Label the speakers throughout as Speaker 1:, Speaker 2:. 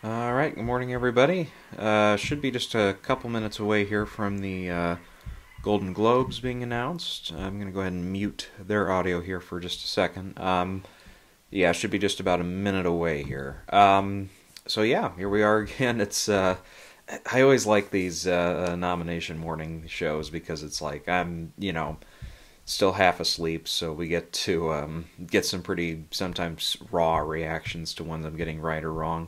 Speaker 1: All right, good morning, everybody. Should be just a couple minutes away here from the Golden Globes being announced. I'm going to go ahead and mute their audio here for just a second. Yeah, should be just about a minute away here. So yeah, here we are again. I always like these nomination morning shows because it's like I'm still half asleep, so we get to get some pretty sometimes raw reactions to ones I'm getting right or wrong.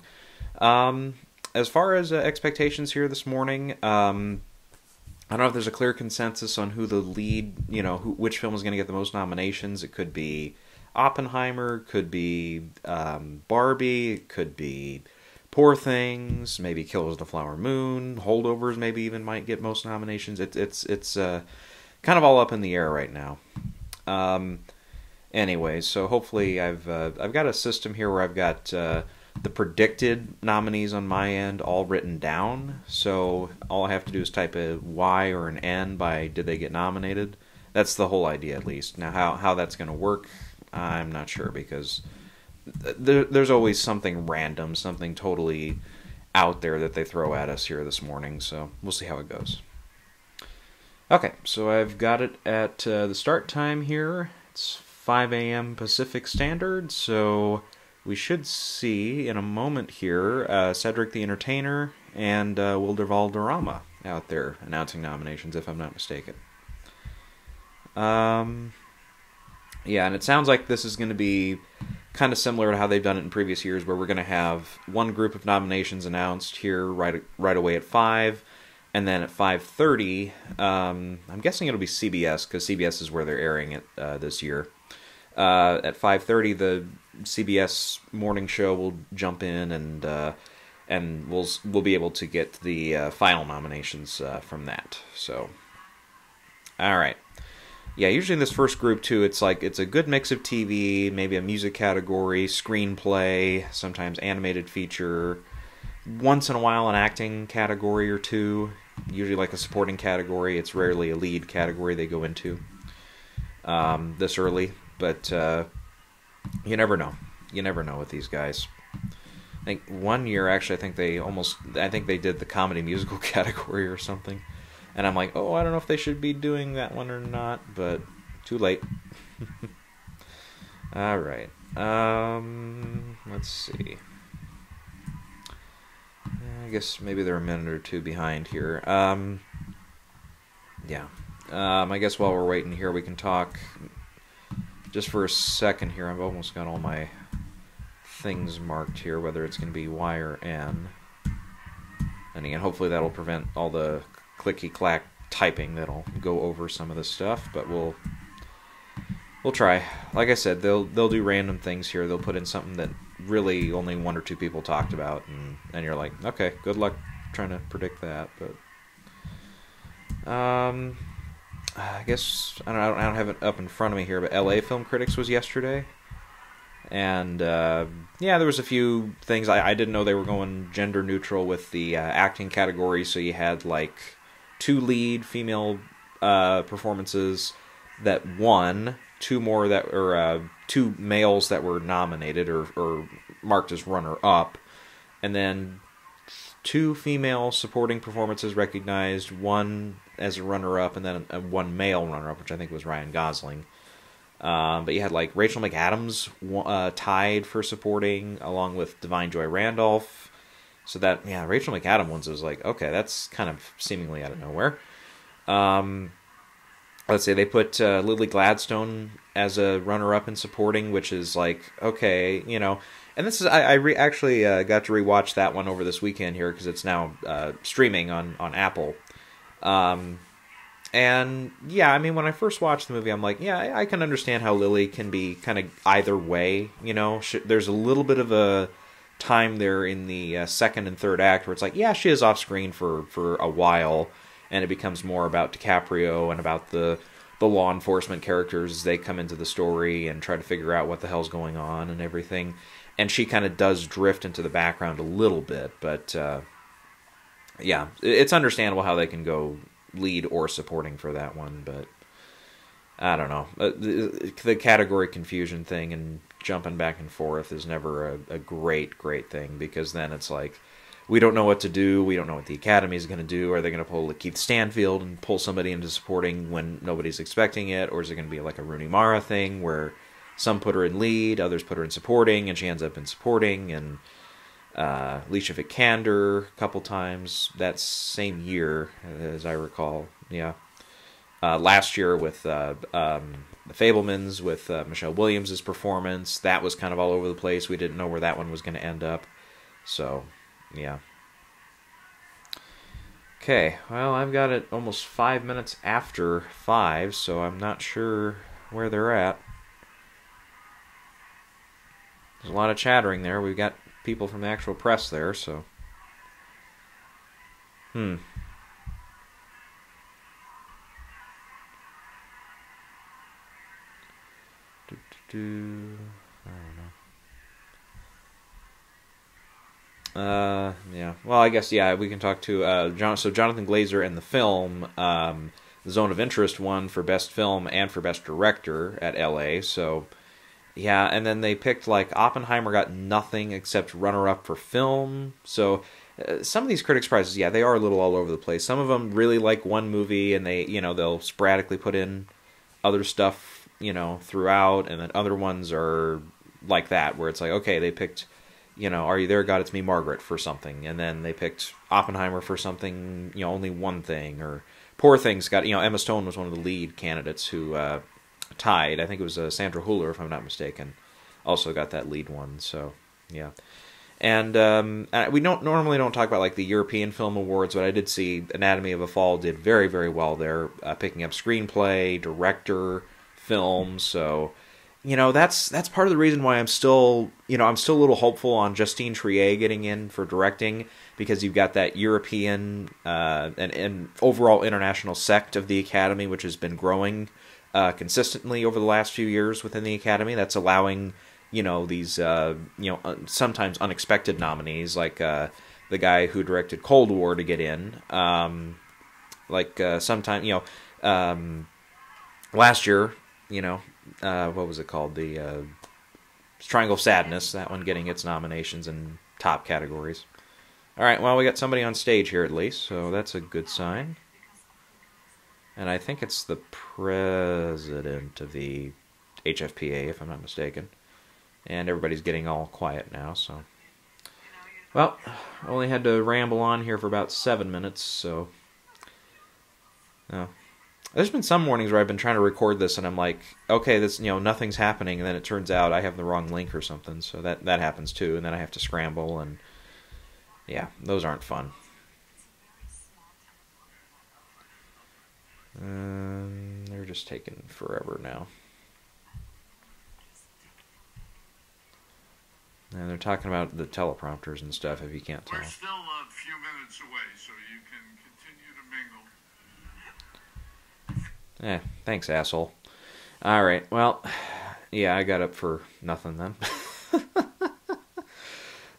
Speaker 1: Um, as far as expectations here this morning, I don't know if there's a clear consensus on who the lead, which film is going to get the most nominations. It could be Oppenheimer, could be Barbie, it could be Poor Things, maybe Killers of the Flower Moon, Holdovers maybe even might get most nominations. It's kind of all up in the air right now. Um, Anyways, so hopefully I've got a system here where I've got the predicted nominees on my end all written down. So all I have to do is type a Y or an N by did they get nominated. That's the whole idea, at least. Now, how that's going to work, I'm not sure because there's always something random, something totally out there that they throw at us here this morning. So we'll see how it goes. Okay, so I've got it at the start time here. It's 5 a.m. Pacific Standard, so we should see in a moment here Cedric the Entertainer and Wilder Valderrama out there announcing nominations, if I'm not mistaken. Um, yeah, and it sounds like this is going to be kind of similar to how they've done it in previous years, where we're going to have one group of nominations announced here right away at 5, and then at 5:30, I'm guessing it'll be CBS because CBS is where they're airing it this year. At 5:30, the CBS morning show will jump in and we'll be able to get the final nominations from that. So, all right. Yeah, usually in this first group too, it's a good mix of TV, maybe a music category, screenplay, sometimes animated feature, once in a while an acting category or two, usually like a supporting category. It's rarely a lead category they go into this early, but you never know. You never know with these guys. I think one year, actually, I think they did the comedy musical category or something. And I'm like, oh, I don't know if they should be doing that one or not, but too late. All right. Let's see. I guess maybe they're a minute or two behind here. Yeah. I guess while we're waiting here, we can talk just for a second here. I've almost got all my things marked here, whether it's going to be Y or N. And again, hopefully that'll prevent all the clicky-clack typing that'll go over some of this stuff, but we'll try. Like I said, they'll do random things here. They'll put in something that really only one or two people talked about, and you're like, okay, good luck trying to predict that. But I guess I don't have it up in front of me here, but LA Film Critics was yesterday, and yeah, there was a few things I didn't know they were going gender neutral with the acting category. So you had like two lead female performances that won, two more that or two males that were nominated or marked as runner up, and then two female supporting performances recognized, one as a runner-up, and then one male runner-up, which I think was Ryan Gosling. But you had like Rachel McAdams tied for supporting, along with Divine Joy Randolph. So that, yeah, Rachel McAdams was like, okay, that's kind of seemingly out of nowhere. Let's say they put Lily Gladstone as a runner-up in supporting, which is like, okay, and this is actually got to rewatch that one over this weekend here because it's now streaming on Apple. And yeah, I mean, when I first watched the movie, I'm like, yeah, I can understand how Lily can be kind of either way. There's a little bit of a time there in the second and third act where it's like, yeah, she is off screen for a while, and it becomes more about DiCaprio and about the law enforcement characters as they come into the story and try to figure out what the hell's going on and everything. And she kind of does drift into the background a little bit, but yeah, it's understandable how they can go lead or supporting for that one, but I don't know. The category confusion thing and jumping back and forth is never a great thing, because then it's like, we don't know what to do. We don't know what the Academy is going to do. Are they going to pull Keith Stanfield and pull somebody into supporting when nobody's expecting it? Or is it going to be like a Rooney Mara thing where some put her in lead, others put her in supporting, and she ends up in supporting? And Alicia Vikander a couple times that same year, as I recall. Yeah. Last year with The Fabelmans, with Michelle Williams' performance, that was kind of all over the place. We didn't know where that one was going to end up. So, yeah. Okay, well, I've got it almost 5 minutes after 5, so I'm not sure where they're at. There's a lot of chattering there. We've got people from the actual press there, so... I don't know. Yeah. Well, I guess, yeah, we can talk to Jonathan Glazer and the film. The Zone of Interest won for Best Film and for Best Director at LA, so... Yeah, and then they picked, like, Oppenheimer got nothing except runner-up for film, so... some of these critics' prizes, yeah, they are a little all over the place. Some of them really like one movie, and they, they'll sporadically put in other stuff, throughout, and then other ones are like that, where it's like, okay, they picked, Are You There, God, It's Me, Margaret for something, and then they picked Oppenheimer for something, only one thing, or Poor Things got, Emma Stone was one of the lead candidates who tied. I think it was Sandra Hüller, if I'm not mistaken, also got that lead one, so, yeah. And we normally don't talk about like the European Film Awards, but I did see Anatomy of a Fall did very, very well there, picking up screenplay, director, film. So, that's part of the reason why I'm still a little hopeful on Justine Triet getting in for directing, because you've got that European and overall international sect of the Academy, which has been growing consistently over the last few years within the Academy. That's allowing these, sometimes unexpected nominees, like the guy who directed Cold War to get in. Last year, what was it called? The Triangle of Sadness, that one getting its nominations in top categories. All right, well, we got somebody on stage here at least, so that's a good sign. And I think it's the president of the HFPA, if I'm not mistaken. And everybody's getting all quiet now, so... Well, I only had to ramble on here for about 7 minutes, so... There's been some mornings where I've been trying to record this, and I'm like, okay, this, nothing's happening, and then it turns out I have the wrong link or something, so that happens too, and then I have to scramble, and... Yeah, those aren't fun. They're just taking forever now. And they're talking about the teleprompters and stuff, if you can't tell.
Speaker 2: We're still a few minutes away, so you can continue to mingle.
Speaker 1: Thanks, asshole. Alright, well, yeah, I got up for nothing then.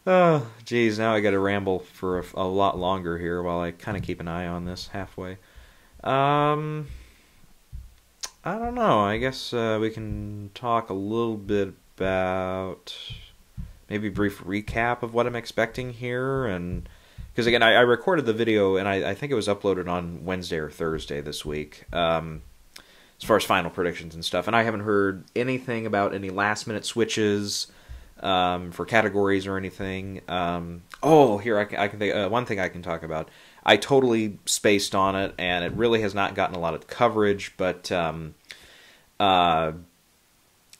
Speaker 1: Oh, geez, now I gotta ramble for a lot longer here while I kind of keep an eye on this halfway. I don't know, I guess we can talk a little bit about... maybe a brief recap of what I'm expecting here, and because again, I recorded the video, and I think it was uploaded on Wednesday or Thursday this week, as far as final predictions and stuff, and I haven't heard anything about any last-minute switches for categories or anything. Here, I can think one thing I can talk about. I totally spaced on it, and it really has not gotten a lot of coverage, but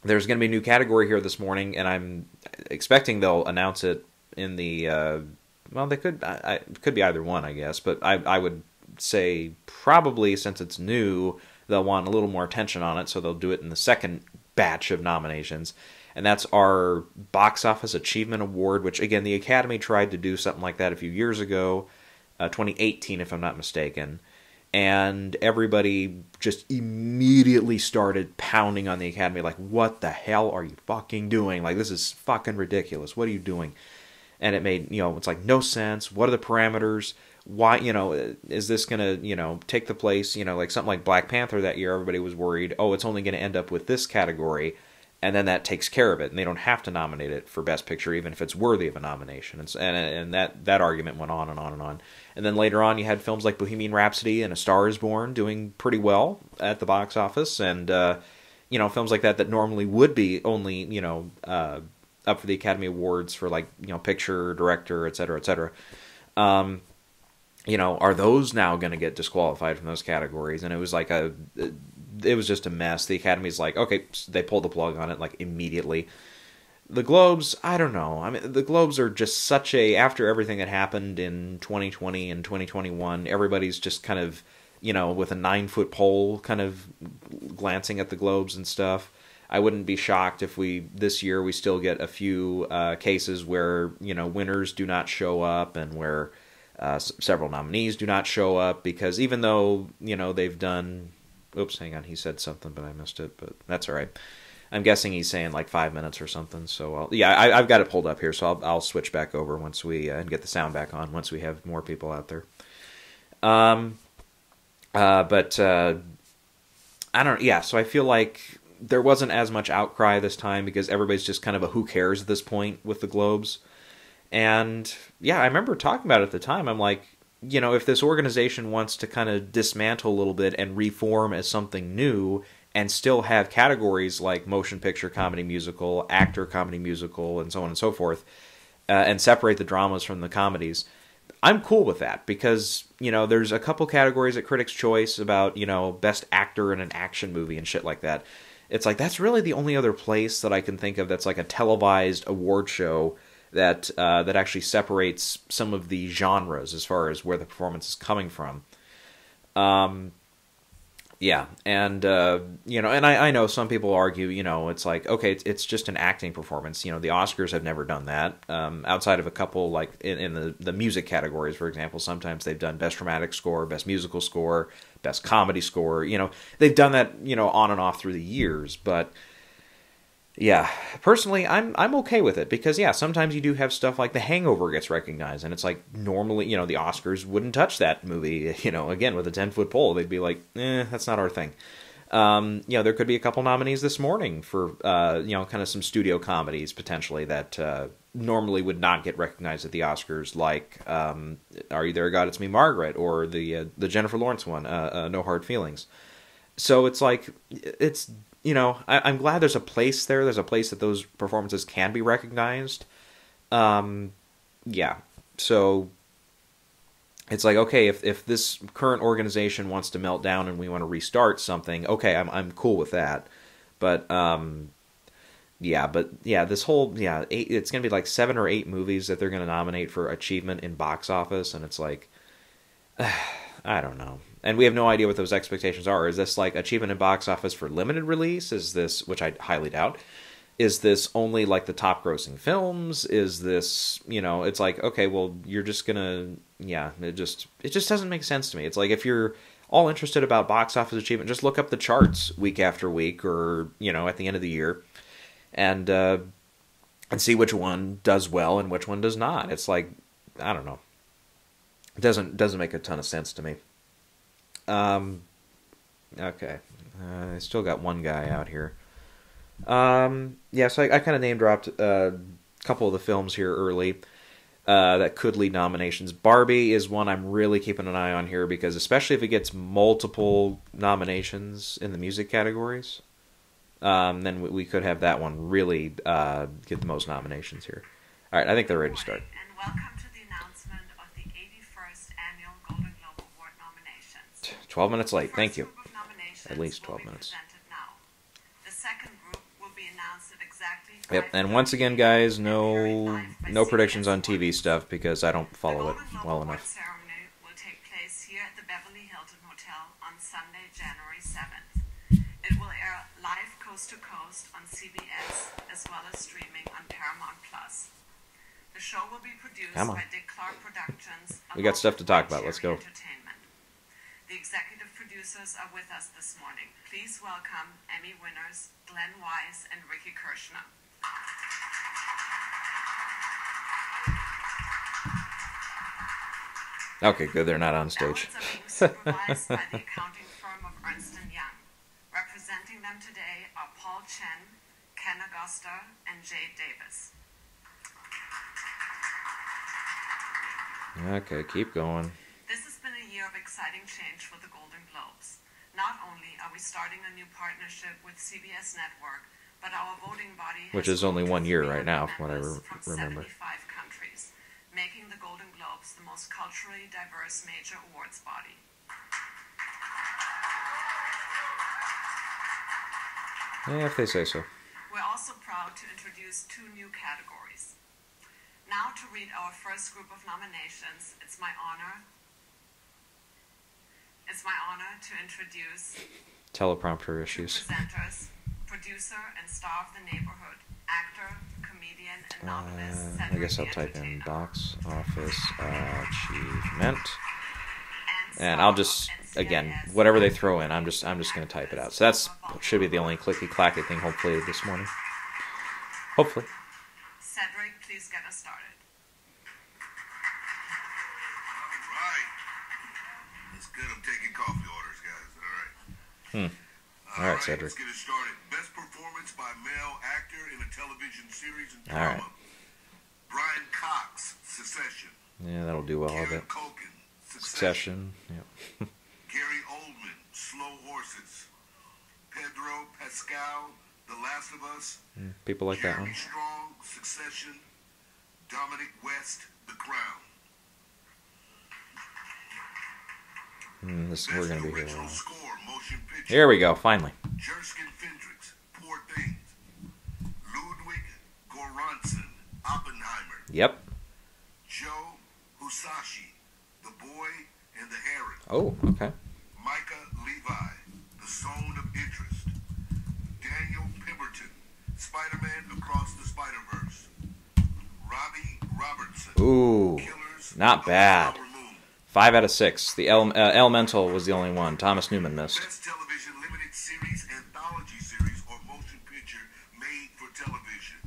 Speaker 1: there's going to be a new category here this morning, and I'm expecting they'll announce it in the, well, they could, it could be either one, I guess, but I would say probably, since it's new, they'll want a little more attention on it, so they'll do it in the second batch of nominations, and that's our Box Office Achievement Award, which, again, the Academy tried to do something like that a few years ago, 2018, if I'm not mistaken, and everybody just immediately started pounding on the Academy like, what the hell are you fucking doing? Like, this is fucking ridiculous. What are you doing? And it made, it's like, no sense. What are the parameters? Why, is this going to, take the place, like something like Black Panther that year, everybody was worried, oh, it's only going to end up with this category. and then that takes care of it, and they don't have to nominate it for Best Picture, even if it's worthy of a nomination. And that argument went on and on and on. And then later on, you had films like Bohemian Rhapsody and A Star Is Born doing pretty well at the box office, and films like that normally would be only up for the Academy Awards for picture, director, et cetera, et cetera. Are those now going to get disqualified from those categories? And it was it was just a mess. The Academy's like, okay, they pulled the plug on it immediately. The Globes, I don't know. I mean, the Globes are just such after everything that happened in 2020 and 2021, everybody's just kind of, with a 9-foot pole kind of glancing at the Globes and stuff. I wouldn't be shocked if this year we still get a few cases where, winners do not show up and where several nominees do not show up, because even though, they've done... Oops, hang on, he said something, but I missed it, but that's all right. I'm guessing he's saying 5 minutes or something, so I've got it pulled up here, so I'll switch back over once we and get the sound back on once we have more people out there. But I don't... Yeah, so I feel like there wasn't as much outcry this time because everybody's just kind of a who cares at this point with the Globes. And yeah, I remember talking about it at the time. I'm like, if this organization wants to kind of dismantle a little bit and reform as something new and still have categories like motion picture, comedy, musical, actor, comedy, musical, and so on and so forth, and separate the dramas from the comedies, I'm cool with that, because, there's a couple categories at Critics' Choice about, best actor in an action movie and shit like that. It's that's really the only other place that I can think of that's a televised award show that actually separates some of the genres as far as where the performance is coming from. Yeah, and and I know some people argue, it's okay, it's just an acting performance. The Oscars have never done that. Outside of a couple, in the music categories, for example, sometimes they've done best dramatic score, best musical score, best comedy score. They've done that, on and off through the years, but. Yeah, personally, I'm okay with it, because sometimes you do have stuff like The Hangover gets recognized, and it's normally, the Oscars wouldn't touch that movie, again, with a 10-foot pole. They'd be like, that's not our thing. There could be a couple nominees this morning for, kind of some studio comedies, potentially, that normally would not get recognized at the Oscars, like Are You There, God? It's Me, Margaret, or the Jennifer Lawrence one, No Hard Feelings. So it's it's... I'm glad there's a place there. There's a place that those performances can be recognized. Yeah. So it's okay, if this current organization wants to melt down and we want to restart something, okay, I'm cool with that. But this whole it's gonna be 7 or 8 movies that they're gonna nominate for achievement in box office, and it's I don't know. And we have no idea what those expectations are. Is this achievement in box office for limited release? Is this, which I highly doubt, is this only the top grossing films? Is this, it's okay, well, you're just gonna, it just doesn't make sense to me. It's if you're all interested about box office achievement, just look up the charts week after week, or, at the end of the year, and see which one does well and which one does not. It's I don't know. It doesn't make a ton of sense to me. Okay. I still got one guy out here. So I kind of name dropped a couple of the films here early that could lead nominations. Barbie is one I'm really keeping an eye on here, because especially if it gets multiple nominations in the music categories, then we could have that one really get the most nominations here. All right, I think they're ready to start.
Speaker 3: And welcome to the announcement of the 81st Annual Golden Globe Award nominations.
Speaker 1: 12 minutes late, thank you.
Speaker 3: At
Speaker 1: least 12 minutes.
Speaker 3: Now. The second group will be announced at exactly 5
Speaker 1: Yep, and once again, guys, no predictions on TV stuff, because I don't follow it well enough.
Speaker 3: The ceremony will take place here at the Beverly Hilton Hotel on Sunday, January 7th. It will air live coast to coast on CBS, as well as streaming on Paramount+. The show will be produced by Dick Clark Productions.
Speaker 1: We got stuff to talk about. Let's go.
Speaker 3: The executive producers are with us this morning. Please welcome Emmy winners Glenn Wise and Ricky Kirshner.
Speaker 1: Okay, good. They're not on stage.
Speaker 3: Ballots are being supervised by the accounting firm of Ernst & Young. Representing them today are Paul Chen, Ken Augusta, and Jade Davis.
Speaker 1: Okay, keep going.
Speaker 3: This has been a year of exciting change for the Golden Globes. Not only are we starting a new partnership with CBS Network, but our voting body has
Speaker 1: Which is only 1 year right
Speaker 3: 300
Speaker 1: now, from what I
Speaker 3: members from
Speaker 1: remember.
Speaker 3: 75 countries, making the Golden Globes the most culturally diverse major awards body.
Speaker 1: Yeah, if they say so.
Speaker 3: We're also proud to introduce 2 new categories. Now to read our first group of nominations, it's my honor to introduce
Speaker 1: Teleprompter issues.
Speaker 3: presenters, producer and star of The Neighborhood, actor, comedian, and novelist.
Speaker 1: I guess I'll type in box office achievement, and I'll just, again, whatever they throw in, I'm just going to type it out. So that's should be the only clicky clacky thing, hopefully, this morning. Hopefully.
Speaker 3: Cedric, please get us started.
Speaker 2: All right. That's good. I'm taking coffee orders, guys. All right.
Speaker 1: All right, Cedric.
Speaker 2: Let's get it started. Best performance by male actor in a television series and
Speaker 1: All
Speaker 2: drama.
Speaker 1: right.
Speaker 2: Brian Cox, Succession.
Speaker 1: Yeah, that'll do well, I
Speaker 2: Karen
Speaker 1: bet.
Speaker 2: Culkin,
Speaker 1: Succession. Yep.
Speaker 2: Gary Oldman, Slow Horses. Pedro Pascal, The Last of Us.
Speaker 1: People like that
Speaker 2: Jeremy
Speaker 1: one.
Speaker 2: Strong, Succession. Dominic West, The Crown.
Speaker 1: We're
Speaker 2: Best
Speaker 1: going to be here a
Speaker 2: original
Speaker 1: while.
Speaker 2: score, motion picture.
Speaker 1: Here we go, finally.
Speaker 2: Jerskin Fendrix, Poor Things. Ludwig Göransson, Oppenheimer.
Speaker 1: Yep.
Speaker 2: Joe Husashi, The Boy and the Heron.
Speaker 1: Oh, okay.
Speaker 2: Micah Levi, The Zone of Interest. Daniel Pemberton, Spider-Man Across the Spider-Verse. Robbie Robertson,
Speaker 1: Ooh,
Speaker 2: Killers
Speaker 1: not
Speaker 2: of the
Speaker 1: bad.
Speaker 2: Flower Moon.
Speaker 1: 5 out of 6. The Elemental was the only one. Thomas Newman missed.
Speaker 2: Best television limited series, anthology series, or motion picture made for television.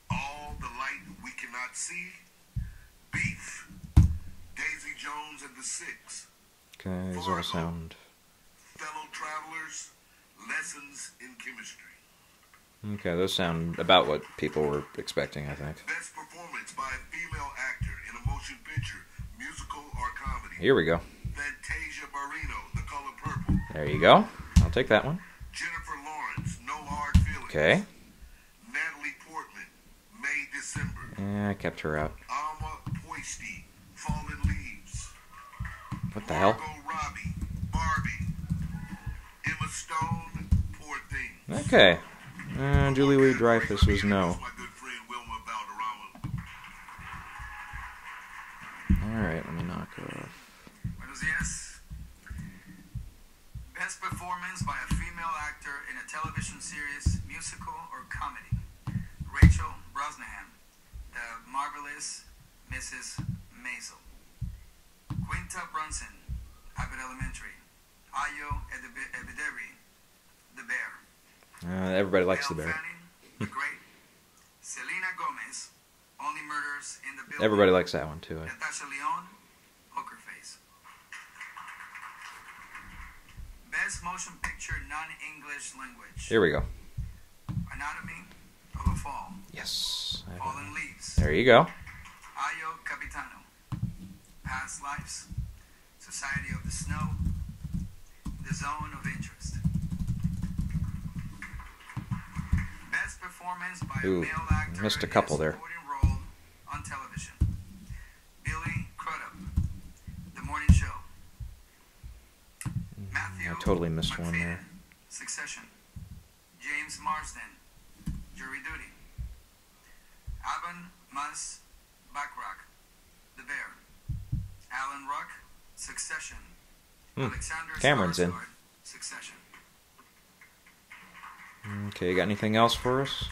Speaker 2: All the Light We Cannot See. Beef. Daisy Jones and the Six.
Speaker 1: Okay, these all sound...
Speaker 2: Fellow Travelers. Lessons in Chemistry.
Speaker 1: Okay, those sound about what people were expecting, I think.
Speaker 2: Best performance by a female actor in a motion picture, musical or comedy.
Speaker 1: Here we go.
Speaker 2: Fantasia Barrino, The Color Purple.
Speaker 1: There you go. I'll take that one.
Speaker 2: Jennifer Lawrence, No Hard Feelings.
Speaker 1: Okay.
Speaker 2: Natalie Portman, May December.
Speaker 1: Yeah, I kept her out.
Speaker 2: Alma Poisty, Fallen Leaves.
Speaker 1: What the hell?
Speaker 2: Margot Robbie, Barbie. Emma Stone, Poor Things.
Speaker 1: Okay. Julie Louis-Dreyfus was no.
Speaker 2: My good friend Wilma Valderrama.
Speaker 1: Alright, let me knock off.
Speaker 4: Buenos dias. Best performance by a female actor in a television series, musical, or comedy. Rachel Brosnahan, The Marvelous Mrs. Maisel. Quinta Brunson, Abbott Elementary. Ayo Edebiri, The Bear.
Speaker 1: Everybody likes the
Speaker 4: Elle
Speaker 1: bear.
Speaker 4: Fanning, The Great. Selena Gomez, Only Murders in the Building.
Speaker 1: Everybody likes that one, too.
Speaker 4: Natasha Lyonne, Poker Face. Best motion picture non-English language.
Speaker 1: Here we go.
Speaker 4: Anatomy of a Fall.
Speaker 1: Yes.
Speaker 4: Fallen Leaves.
Speaker 1: There you go.
Speaker 4: Ayo Capitano. Past Lives. Society of the Snow. The Zone of Interest. Best performance by
Speaker 1: Ooh,
Speaker 4: a male actor
Speaker 1: missed a
Speaker 4: in
Speaker 1: couple
Speaker 4: a
Speaker 1: there.
Speaker 4: supporting role on television. Billy Crudup, The Morning Show. Matthew
Speaker 1: I totally missed one
Speaker 4: McFadden,
Speaker 1: there.
Speaker 4: Succession. James Marsden, Jury Duty. Aban Mas Backrack, The Bear. Alan Ruck, Succession. Alexander
Speaker 1: Cameron's in.
Speaker 4: Skarsgård, Succession.
Speaker 1: Okay, you got anything else for us?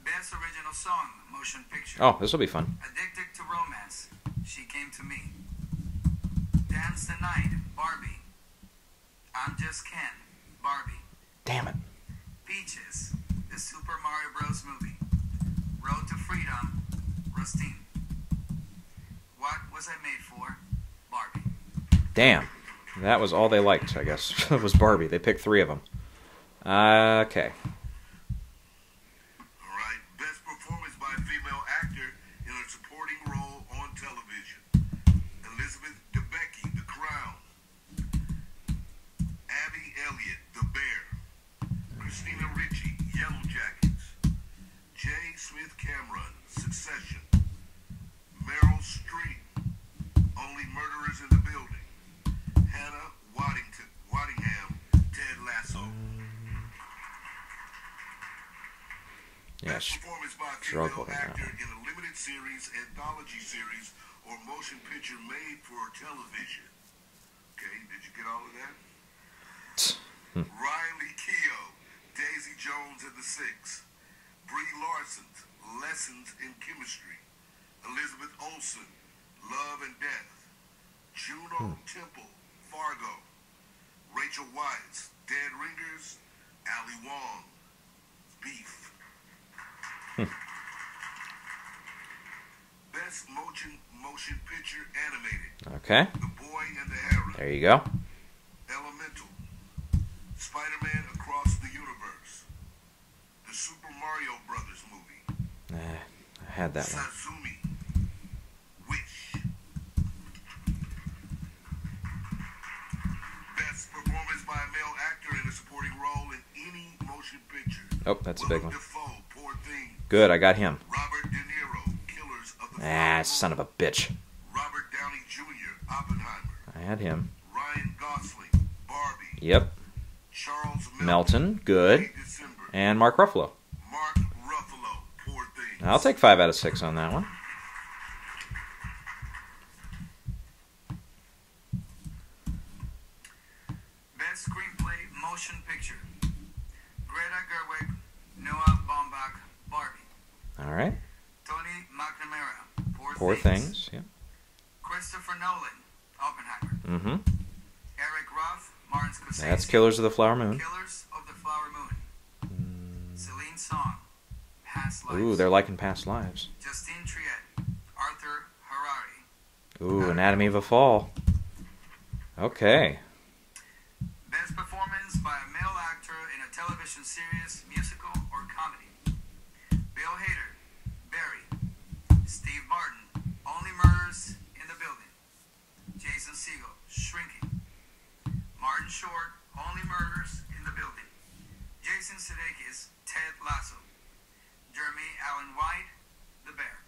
Speaker 4: Best original song, motion picture.
Speaker 1: Oh, this will be fun.
Speaker 4: Addicted to Romance, She Came to Me. Dance the Night, Barbie. I'm Just Ken, Barbie.
Speaker 1: Damn it.
Speaker 4: Peaches, the Super Mario Bros. Movie. Road to Freedom, Rustine. What Was I Made For? Barbie.
Speaker 1: Damn. That was all they liked, I guess. It was Barbie. They picked 3 of them. Okay. struggling
Speaker 2: female
Speaker 1: on that
Speaker 2: actor
Speaker 1: one.
Speaker 2: in a limited series, anthology series, or motion picture made for television. Okay, did you get all of that? Riley Keough, Daisy Jones and the Six. Brie Larson, Lessons in Chemistry. Elizabeth Olsen, Love and Death. Juno Temple, Fargo. Rachel Weisz, Dead Ringers. Ali Wong, Beef. Best motion picture animated.
Speaker 1: Okay.
Speaker 2: The Boy and the Heron.
Speaker 1: There you go.
Speaker 2: Elemental. Spider-Man Across the Universe. The Super Mario Brothers movie.
Speaker 1: I had that one.
Speaker 2: Sazumi. Wish. Best performance by a male actor in a supporting role in any motion picture.
Speaker 1: Oh, that's a big one.
Speaker 2: Dafoe, Poor Things.
Speaker 1: Good, I got him.
Speaker 2: Robert De Niro, Killers of the Flower
Speaker 1: Ah,
Speaker 2: Moon.
Speaker 1: son of a bitch.
Speaker 2: Robert Downey Jr., Oppenheimer.
Speaker 1: I had him.
Speaker 2: Ryan Gosling, Barbie.
Speaker 1: Yep.
Speaker 2: Charles
Speaker 1: Melton, good.
Speaker 2: Late December.
Speaker 1: And Mark Ruffalo.
Speaker 2: Mark Ruffalo, Poor Things.
Speaker 1: I'll take 5 out of 6 on that one.
Speaker 4: Best Screenplay Motion Picture. Greta Gerwig, Noah Baumbach, Barbie.
Speaker 1: All right.
Speaker 4: Tony McNamara,
Speaker 1: Poor Things. Yep.
Speaker 4: Christopher Nolan, Oppenheimer.
Speaker 1: Mm-hmm.
Speaker 4: Eric Roth, Martin Scorsese.
Speaker 1: That's Killers of the Flower Moon.
Speaker 4: Killers of the Flower Moon. Celine Song, Past Lives.
Speaker 1: Ooh, they're liking Past Lives.
Speaker 4: Justine Triet, Arthur Harari.
Speaker 1: Ooh, Anatomy of a Fall. Okay.
Speaker 4: Best performance by a male actor in a television series, musical, or comedy. Bill Hader, Barry. Steve Martin, Only Murders in the Building. Jason Segel, Shrinking. Martin Short, Only Murders in the Building. Jason Sudeikis, Ted Lasso. Jeremy Allen White, The Bear.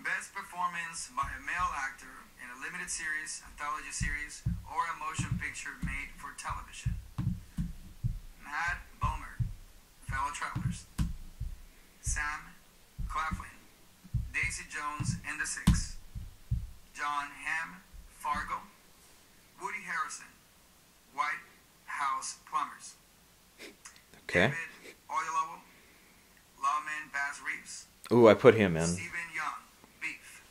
Speaker 4: Best performance by a male actor in a limited series, anthology series, or a motion picture made for television. Matt Bomer, Fellow Travelers. Sam Claflin, Daisy Jones and the Six. John Hamm, Fargo. Woody Harrelson, White House Plumbers.
Speaker 1: Okay.
Speaker 4: David Oyelowo, Lawman Bass Reeves.
Speaker 1: Ooh, I put him in.
Speaker 4: Stephen Young, Beef.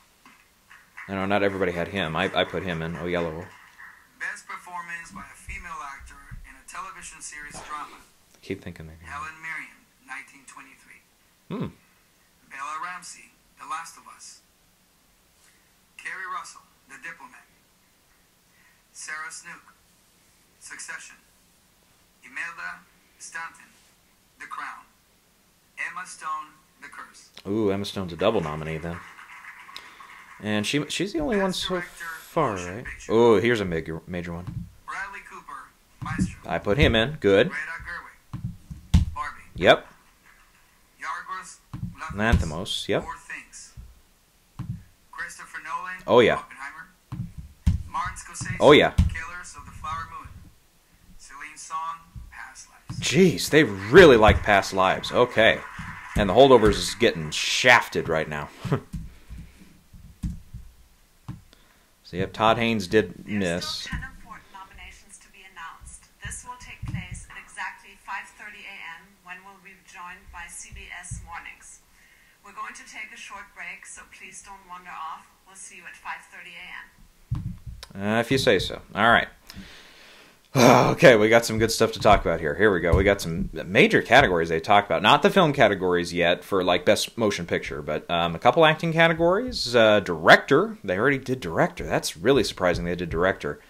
Speaker 1: I know not everybody had him. I put him in. Oh, Yellow.
Speaker 4: Best performance by a female actor in a television series drama.
Speaker 1: Keep thinking they're gonna...
Speaker 4: Helen Mirren, 1923.
Speaker 1: Hmm.
Speaker 4: Bella Ramsey, The Last of Us. Kerry Russell, The Diplomat. Sarah Snook, Succession. Imelda Stanton, The Crown. Emma Stone, The Curse.
Speaker 1: Ooh, Emma Stone's a double nominee then. And she's the only one so far, right? Oh, here's a major one.
Speaker 4: Bradley Cooper, Maestro.
Speaker 1: I put him in. Good.
Speaker 4: Greta Gerwig, Barbie.
Speaker 1: Yep.
Speaker 4: Yorgos
Speaker 1: Lanthimos, yep.
Speaker 4: Poor Things. Christopher Nolan.
Speaker 1: Oh, yeah.
Speaker 4: Oppenheimer. Martin Scorsese.
Speaker 1: Oh, yeah.
Speaker 4: Killers of the Flower Moon. Celine Song, Past Lives.
Speaker 1: Jeez, they really like Past Lives. Okay. And the Holdovers is getting shafted right now. So, yep, Todd Haynes did
Speaker 3: There's
Speaker 1: miss.
Speaker 3: still 10 important nominations to be announced. This will take place at exactly 5:30 a.m. when we'll be joined by CBS Mornings. We're going to take a short break, so please don't wander off. We'll see you at 5:30 a.m.
Speaker 1: If you say so. All right. Okay, we got some good stuff to talk about here. Here we go. We got some major categories they talked about. Not the film categories yet for like best motion picture, but a couple acting categories. Director. They already did director. That's really surprising they did director.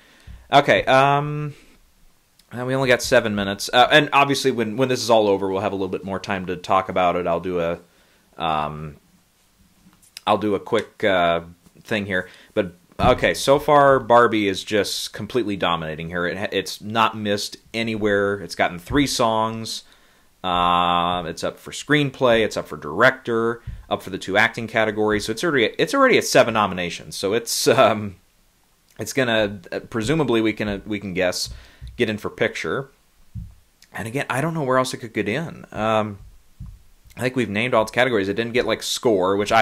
Speaker 1: Okay, we only got 7 minutes. And obviously when this is all over, we'll have a little bit more time to talk about it. I'll do a quick thing here. But okay, so far Barbie is just completely dominating here. It's not missed anywhere. It's gotten 3 songs. It's up for screenplay. It's up for director. Up for the 2 acting categories. So it's already at 7 nominations. So it's gonna presumably we can guess get in for picture. And again, I don't know where else it could get in. I think we've named all its categories. It didn't get like score, which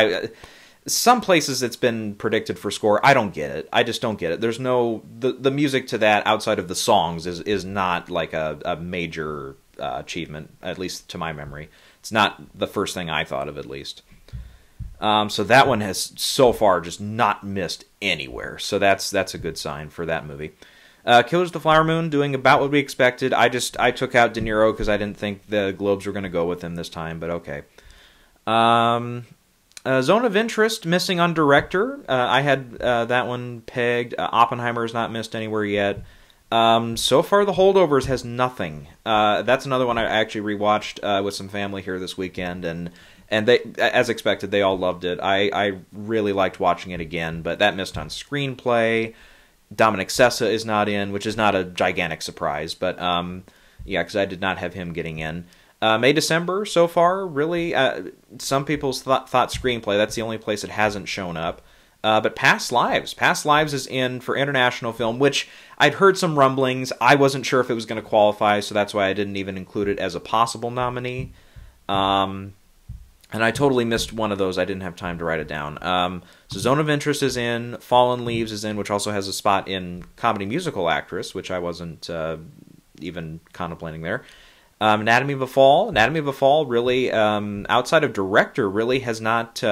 Speaker 1: some places it's been predicted for score. I don't get it. I just don't get it. There's no the music to that outside of the songs is not like a major achievement, at least to my memory. It's not the first thing I thought of, at least. So that one has so far just not missed anywhere. So that's a good sign for that movie. Killers of the Flower Moon doing about what we expected. I took out De Niro because I didn't think the Globes were going to go with him this time, but okay. Zone of Interest missing on director. I had that one pegged. Oppenheimer has not missed anywhere yet. So far, The Holdovers has nothing. That's another one I actually rewatched with some family here this weekend, and they, as expected, they all loved it. I really liked watching it again, but that missed on screenplay. Dominic Sessa is not in, which is not a gigantic surprise, but yeah, because I did not have him getting in. May December so far, really, some people thought screenplay. That's the only place it hasn't shown up. But Past Lives is in for international film, which I'd heard some rumblings. I wasn't sure if it was going to qualify, so that's why I didn't even include it as a possible nominee. And I totally missed one of those. I didn't have time to write it down. So Zone of Interest is in. Fallen Leaves is in, which also has a spot in Comedy Musical Actress, which I wasn't even contemplating there. Anatomy of a Fall. Anatomy of a Fall really, outside of director, really has not...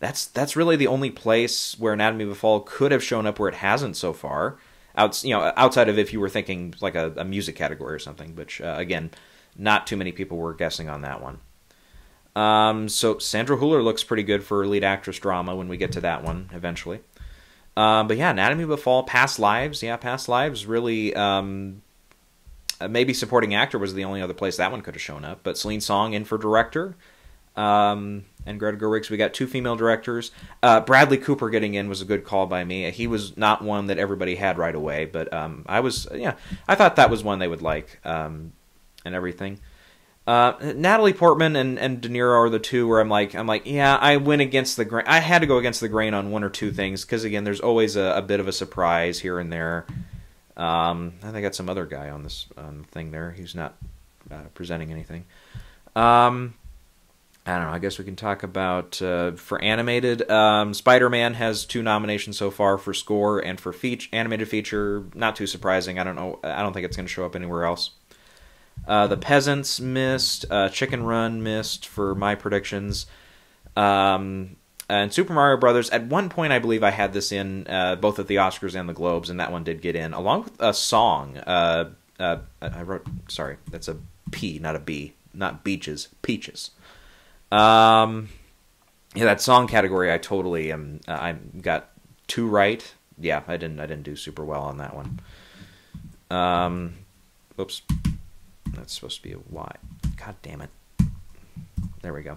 Speaker 1: That's really the only place where Anatomy of a Fall could have shown up where it hasn't so far. Outside of if you were thinking like a music category or something, which, again, not too many people were guessing on that one. So Sandra Hüller looks pretty good for lead actress drama when we get to that one eventually. But yeah, Anatomy of a Fall, Past Lives. Yeah, Past Lives really... maybe supporting actor was the only other place that one could have shown up. But Celine Song in for director. And Greta Gerwig. So we got 2 female directors. Bradley Cooper getting in was a good call by me. He was not one that everybody had right away. But I thought that was one they would like and everything. Natalie Portman and De Niro are the two where I'm like, yeah, I went against the grain. I had to go against the grain on one or two things because again, there's always a bit of a surprise here and there. I think I got some other guy on this thing there. He's not presenting anything. I don't know. I guess we can talk about for animated. Spider-Man has 2 nominations so far for score and for animated feature. Not too surprising. I don't know. I don't think it's going to show up anywhere else. The Peasants missed. Chicken Run missed for my predictions. And Super Mario Brothers, at one point I believe I had this in both at the Oscars and the Globes, and that one did get in, along with a song. I wrote, sorry, that's a P, not a B, not beaches, peaches. Yeah, that song category I totally I got 2 right. Yeah, I didn't do super well on that one. Oops. That's supposed to be a Y. God damn it. There we go.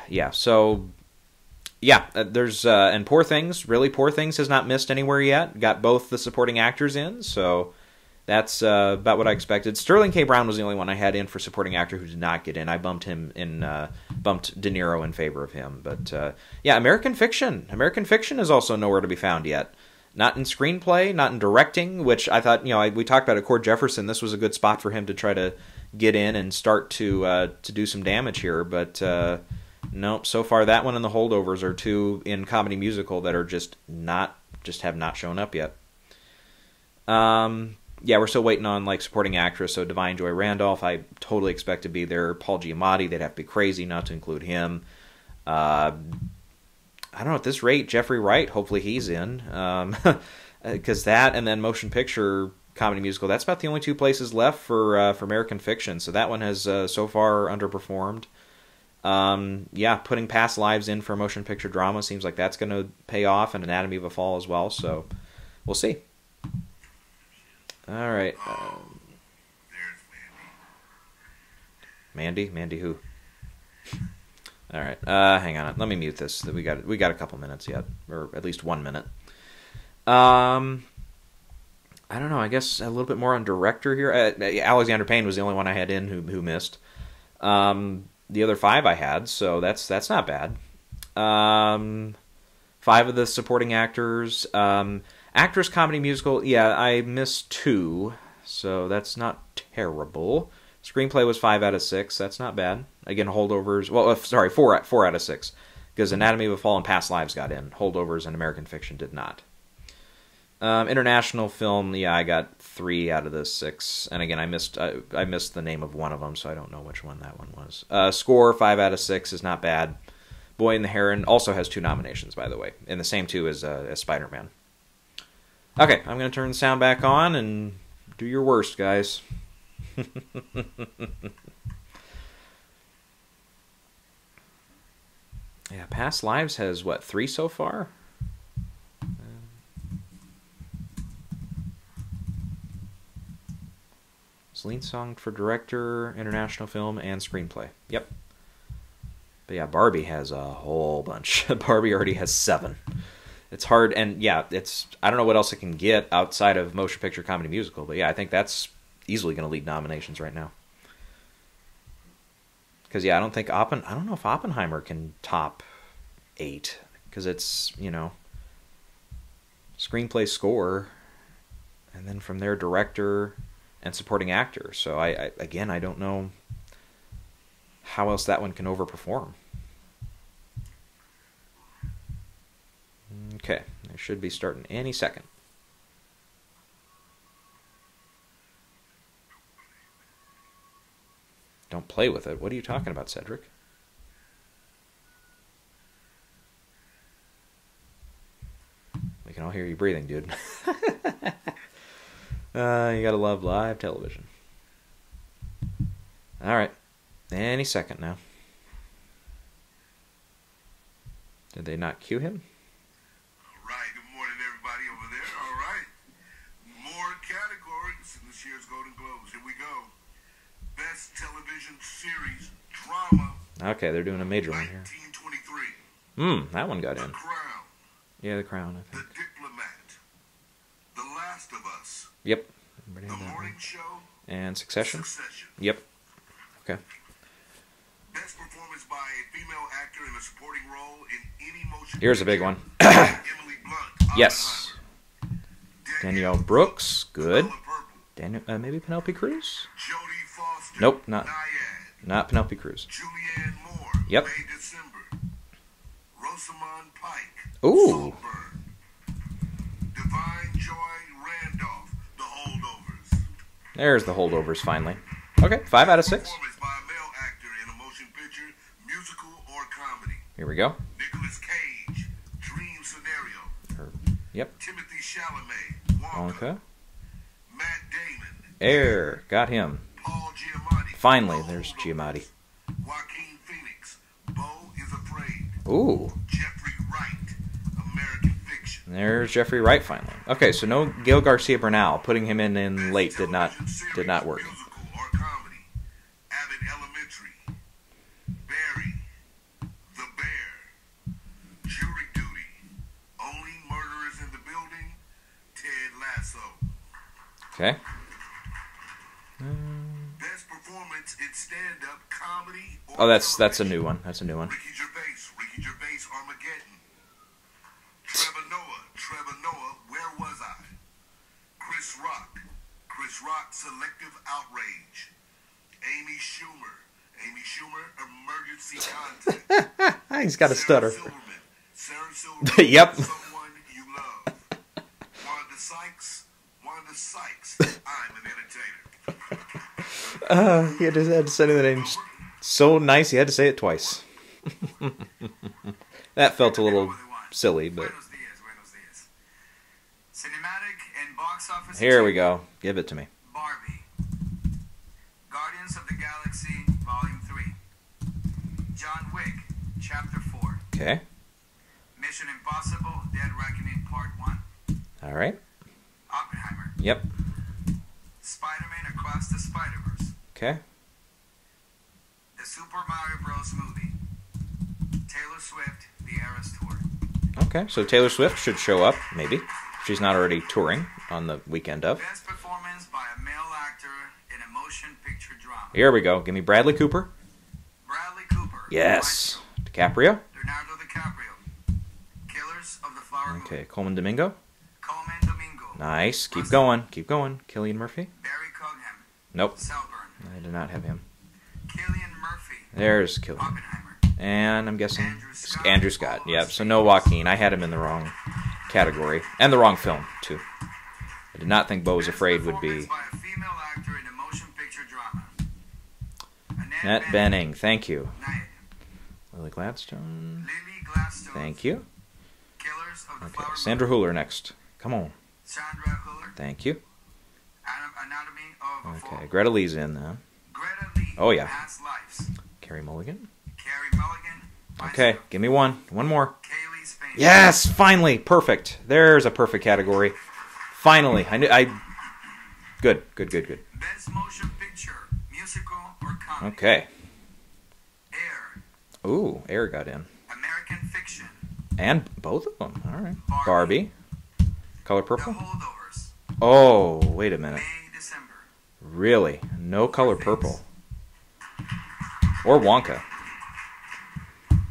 Speaker 1: Yeah, so... Yeah, there's... and Poor Things, really, Poor Things has not missed anywhere yet. Got both the supporting actors in, so that's about what I expected. Sterling K. Brown was the only one I had in for supporting actor who did not get in. I bumped him in... bumped De Niro in favor of him. But, yeah, American Fiction. American Fiction is also nowhere to be found yet. Not in screenplay, not in directing, which I thought, we talked about Cord Jefferson. This was a good spot for him to try to get in and start to do some damage here. But nope, so far that one and The Holdovers are 2 in comedy musical that are just have not shown up yet. Yeah, we're still waiting on supporting actress. So Divine Joy Randolph, I totally expect to be there. Paul Giamatti, they'd have to be crazy not to include him. I don't know, at this rate, Jeffrey Wright, hopefully he's in. Because that and then motion picture comedy musical, that's about the only 2 places left for American Fiction. So that one has so far underperformed. Yeah, putting Past Lives in for motion picture drama seems like that's going to pay off, and Anatomy of a Fall as well. So we'll see. All right.
Speaker 2: There's Mandy.
Speaker 1: Mandy who? All right, hang on. Let me mute this. We got a couple minutes yet, or at least 1 minute. I don't know. I guess a little bit more on director here. Alexander Payne was the only one I had in who missed. The other 5 I had, so that's not bad. 5 of the supporting actors. Actress comedy musical. Yeah, I missed 2, so that's not terrible. Screenplay was 5 out of 6. That's not bad. Again, Holdovers... Well, sorry, 4 out of 6. Because Anatomy of a Fall and Past Lives got in. Holdovers and American Fiction did not. International film, yeah, I got 3 out of the 6. And again, I missed the name of one of them, so I don't know which one that one was. Score, 5 out of 6 is not bad. Boy and the Heron also has 2 nominations, by the way. And the same 2 as Spider-Man. Okay, I'm going to turn the sound back on and do your worst, guys. Yeah, Past Lives has, what, 3 so far? Lead song for director, international film, and screenplay. Yep. But yeah, Barbie has a whole bunch. Barbie already has 7. It's hard, and yeah, I don't know what else it can get outside of motion picture, comedy, musical, but yeah, I think that's easily going to lead nominations right now. Because yeah, I don't know if Oppenheimer can top 8, because it's, you know, screenplay, score, and then from there, director and supporting actor. So I don't know how else that one can overperform. Okay, they should be starting any second. Don't play with it. What are you talking about, Cedric? We can all hear you breathing, dude. You gotta love live television. Alright. Any second now. Did they not cue him?
Speaker 2: Alright, good morning everybody over there. Alright. More categories in this year's Golden Globes. Here we go. Best Television Series Drama.
Speaker 1: Okay, they're doing a major one here.
Speaker 2: 1923.
Speaker 1: That one got in.
Speaker 2: The Crown.
Speaker 1: Yeah, The Crown, I think.
Speaker 2: The Diplomat. The Last of Us.
Speaker 1: Yep.
Speaker 2: The Morning Show.
Speaker 1: And Succession? Yep. Okay.
Speaker 2: Best performance by a female actor in a supporting role in any motion.
Speaker 1: Here's a big one.
Speaker 2: Emily Blunt.
Speaker 1: Yes. Danielle Brooks. Good. Maybe Penelope Cruz?
Speaker 2: Jodie Foster.
Speaker 1: Nope, not Penelope Cruz.
Speaker 2: Julianne Moore.
Speaker 1: Yep.
Speaker 2: May December. Rosamund Pike.
Speaker 1: Ooh.
Speaker 2: Saltburn. Divine Joy Randolph. The Holdovers.
Speaker 1: There's the Holdovers finally. Okay, 5 out of 6.
Speaker 2: Performance by a male actor in a motion picture, musical, or comedy.
Speaker 1: Here we go.
Speaker 2: Nicolas Cage. Dream Scenario.
Speaker 1: Yep.
Speaker 2: Timothy Chalamet. Wonka.
Speaker 1: Okay.
Speaker 2: Matt Damon.
Speaker 1: Air. Got him.
Speaker 2: Paul Giamatti.
Speaker 1: Finally,
Speaker 2: The
Speaker 1: there's
Speaker 2: Holdovers.
Speaker 1: Giamatti.
Speaker 2: Joaquin Phoenix. Beau is Afraid.
Speaker 1: Ooh.
Speaker 2: Jeffrey Wright. American Fiction.
Speaker 1: There's Jeffrey Wright finally. Okay, so no Gail Garcia Bernal. Putting him in late did not work.
Speaker 2: Musical or comedy. Abbott Elementary. Barry. The Bear. Jury Duty. Only Murderers in the Building. Ted Lasso.
Speaker 1: Okay.
Speaker 2: Best performance in stand-up comedy or
Speaker 1: Oh, that's a
Speaker 2: television.
Speaker 1: new one. That's a new one.
Speaker 2: Ricky Gervais, Armageddon. Trevor Noah, Where Was I? Chris Rock, Selective Outrage. Amy Schumer, Emergency Contact.
Speaker 1: He's got a stutter.
Speaker 2: Sarah Silverman,
Speaker 1: Yep.
Speaker 2: Someone You Love. Wanda Sykes, I'm an Entertainer.
Speaker 1: He had to say the name so nice he had to say it twice. That felt a little silly, but...
Speaker 4: Buenos dias. Cinematic and box office.
Speaker 1: Here we go. Give it to me.
Speaker 4: Barbie. Guardians of the Galaxy, Volume 3. John Wick, Chapter 4.
Speaker 1: Okay.
Speaker 4: Mission Impossible, Dead Reckoning, Part 1.
Speaker 1: All right.
Speaker 4: Oppenheimer.
Speaker 1: Yep.
Speaker 4: Spider-Man Across the Spider-Verse.
Speaker 1: Okay.
Speaker 4: The Super Mario Bros. Movie. Taylor Swift, The Eras Tour.
Speaker 1: Okay, so Taylor Swift should show up, maybe. If she's not already touring on the weekend of.
Speaker 4: Best performance by a male actor in a motion picture drama.
Speaker 1: Here we go. Give me Bradley Cooper.
Speaker 4: Bradley Cooper.
Speaker 1: Yes. DiCaprio.
Speaker 4: Leonardo DiCaprio. Killers of the Flower Moon.
Speaker 1: Okay, Coleman Domingo.
Speaker 4: Coleman Domingo.
Speaker 1: Nice. Keep going. Keep going. Cillian Murphy.
Speaker 4: Barry Coghan.
Speaker 1: Nope.
Speaker 4: Salburn.
Speaker 1: I did not have him.
Speaker 4: Cillian Murphy.
Speaker 1: There's Killian.
Speaker 4: Oppenheimer.
Speaker 1: And I'm guessing
Speaker 4: Andrew Scott.
Speaker 1: Scott. Yep. So no Joaquin. I had him in the wrong category and the wrong film too. I did not think Beau was Afraid would be.
Speaker 4: Best performance by a female actor in a motion picture drama.
Speaker 1: Annette Bening. Thank you.
Speaker 4: Nyack.
Speaker 1: Lily Gladstone.
Speaker 4: Lily Gladstone.
Speaker 1: Thank you.
Speaker 4: Killers of the
Speaker 1: Okay.
Speaker 4: Flower Moon.
Speaker 1: Sandra Hüller next. Come on.
Speaker 4: Sandra Hüller.
Speaker 1: Thank you.
Speaker 4: Anatomy of a Fall.
Speaker 1: Okay. Greta Lee's in then.
Speaker 4: Greta Lee.
Speaker 1: Oh, yeah.
Speaker 4: Past Lives.
Speaker 1: Carrie Mulligan.
Speaker 4: Carrie Mulligan.
Speaker 1: Okay. Give me one. One more.
Speaker 4: Kaylee Spain.
Speaker 1: Yes. Finally. Perfect. There's a perfect category. Finally. I knew. Good. Good. Good. Good.
Speaker 4: Best motion picture, musical or comedy.
Speaker 1: Okay.
Speaker 4: Air.
Speaker 1: Ooh. Air got in.
Speaker 4: American Fiction.
Speaker 1: And both of them. All right.
Speaker 4: Barbie.
Speaker 1: Color
Speaker 4: The
Speaker 1: Purple.
Speaker 4: Holdovers.
Speaker 1: Oh, wait a minute.
Speaker 4: May, December.
Speaker 1: Really? No Color Purple. Or Wonka.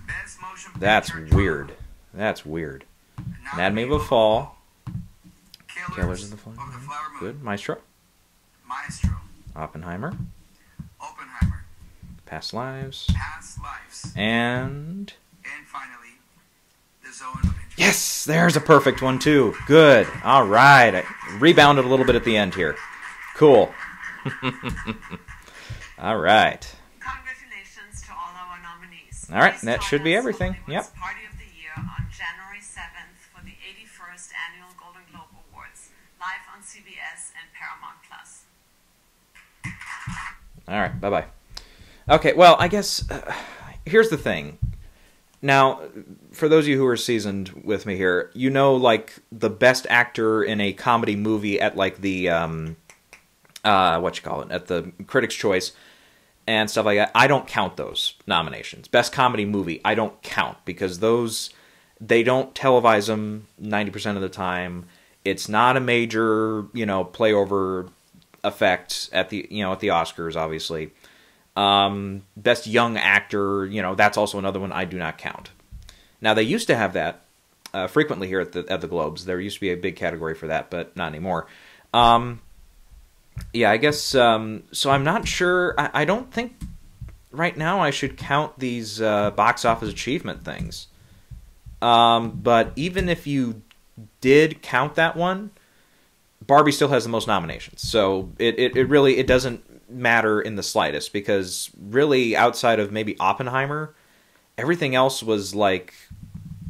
Speaker 4: Best motion
Speaker 1: That's
Speaker 4: picture
Speaker 1: weird. That's weird.
Speaker 4: drama.
Speaker 1: Anatomy of a Fall.
Speaker 4: Killers,
Speaker 1: Killers of the Flower
Speaker 4: Flower Moon.
Speaker 1: Good. Maestro.
Speaker 4: Maestro.
Speaker 1: Oppenheimer.
Speaker 4: Oppenheimer.
Speaker 1: Past Lives.
Speaker 4: Past Lives.
Speaker 1: And...
Speaker 4: And finally, The Zone of Interest.
Speaker 1: Yes! There's a perfect one, too. Good. All right. I rebounded a little bit at the end here. Cool. All right.
Speaker 3: Congratulations to all our nominees.
Speaker 1: All right,
Speaker 3: Please
Speaker 1: that
Speaker 3: join
Speaker 1: should be
Speaker 3: us
Speaker 1: everything.
Speaker 3: for
Speaker 1: Yep.
Speaker 3: Hollywood's Party of the Year on January 7th for the 81st Annual Golden Globe Awards, live on CBS and Paramount Plus.
Speaker 1: All right. Bye-bye. Okay, well, I guess... here's the thing. Now, for those of you who are seasoned with me here, you know, like, the best actor in a comedy movie at, like, the, at the Critics' Choice and stuff like that, I don't count those nominations. Best comedy movie, I don't count, because those, they don't televise them 90% of the time. It's not a major, playover effect at the, at the Oscars, obviously. Best young actor, that's also another one I do not count. Now, they used to have that frequently here at the Globes. There used to be a big category for that, but not anymore. Yeah, I guess, so I'm not sure. I don't think right now I should count these box office achievement things. But even if you did count that one, Barbie still has the most nominations. So it really doesn't matter in the slightest, because really outside of maybe Oppenheimer, everything else was like,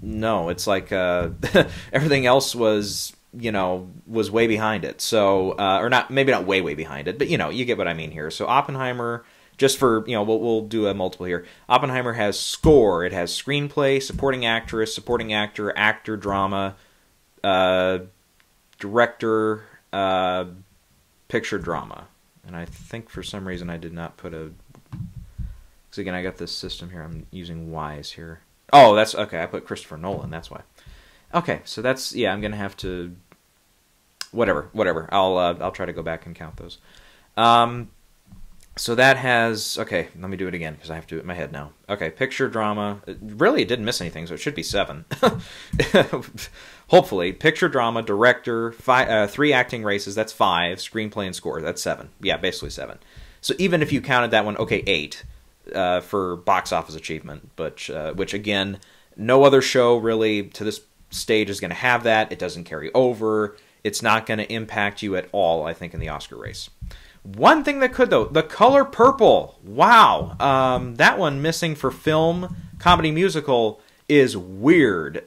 Speaker 1: no, it's like everything else was was way behind it. So or not, maybe not way behind it, but you get what I mean here. So Oppenheimer, just for we'll do a multiple here. Oppenheimer has score, it has screenplay, supporting actress, supporting actor, actor, drama, director, picture drama. And I think for some reason I did not put a... Because again, I got this system here. I'm using Y's here. Oh, that's... Okay, I put Christopher Nolan. That's why. Okay, so that's... Yeah, I'm going to have to... Whatever. I'll try to go back and count those. So that has... Okay, let me do it again, because I have to do it in my head now. Okay, picture, drama... Really, it didn't miss anything, so it should be 7. Hopefully. Picture, drama, director, 3 acting races, that's 5. Screenplay and score, that's 7. Yeah, basically 7. So even if you counted that one, okay, 8 for box office achievement, but which, again, no other show really to this stage is going to have that. It doesn't carry over. It's not going to impact you at all, I think, in the Oscar race. One thing that could, though, The Color Purple. Wow. That one missing for film, comedy, musical is weird.